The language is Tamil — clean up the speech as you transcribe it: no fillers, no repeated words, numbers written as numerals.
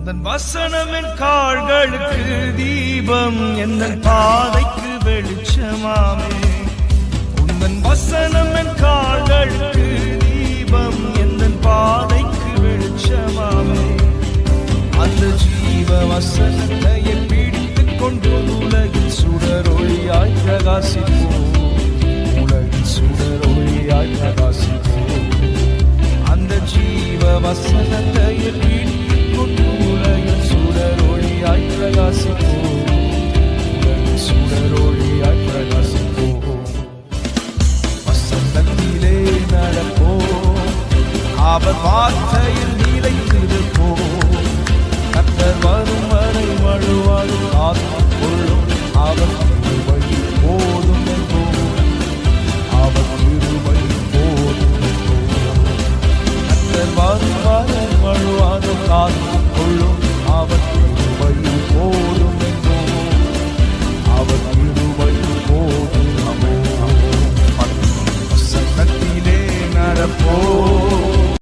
உந்தன் வசனம் என் கால்களுக்கு தீபம், எந்த பாதைக்கு வெளிச்சமாமே. உந்தன் வசனம் என் கால்களுக்கு தீபம், எந்த பாதைக்கு வெளிச்சமாமே. அந்த ஜீவ வசனத்தை பிடித்துக் கொண்டு உலகில் சுடரொளியாய் பிரகாசிப்போம், உலகில் சுடரொளியாய் பிரகாசிப்போம். அந்த ஜீவ வசனத்தை பிடித்துக் கொண்டு உலகில் சுடரொளியாய் பிரகாசிப்போம், உலகில் சுடரொளியாய் பிரகாசிப்போம். வசனத்திலே நடப்போம், அவர் வார்த்தையில் நிலைத்திருப்போம். கர்த்தர் வரும் வரை வழுவாது காத்துக் கொள்ளும், அவர் கிருபை போதும் என்போம், அவர் கிருபை போதும் என்போம். கர்த்தர் வரும் வரை வழுவாது காத்துக்